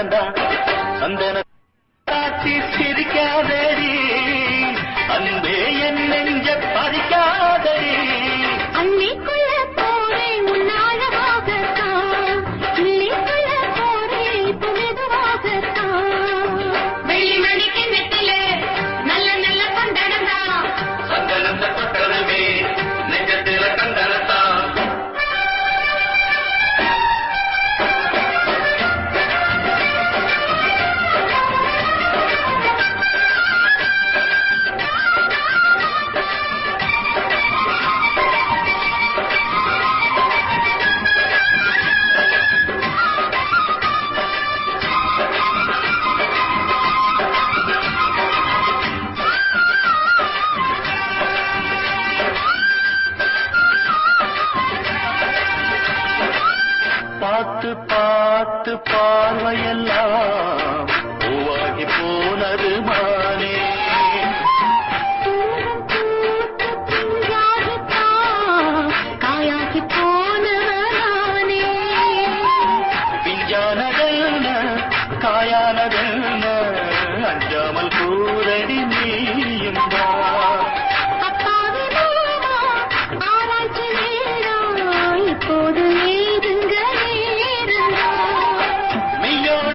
சந்தனந்தா சந்தன காட்சி சிரிக்காதடி அன்பே என் நெஞ்ச பறிக்காதடி அன்னைக்குள்ள போரே உன்னாலவாகத்தான் இல்லைக்குள்ள போரே இப்ப மெதுவாகத்தான் வெள்ளி மணிக்கு மெட்டிலே நல்ல நல்ல சந்தனந்தா சந்தனந்த பக்கமே நெஞ்சத்தில கண்டனத்தா பார்த்து பார்த்து பார்வையெல்லாம் பூவாகி போனது மானே காயாகி போனவனானே பிஞ்சானதென்ன காயானதென்ன அஞ்சாமல் கூரடி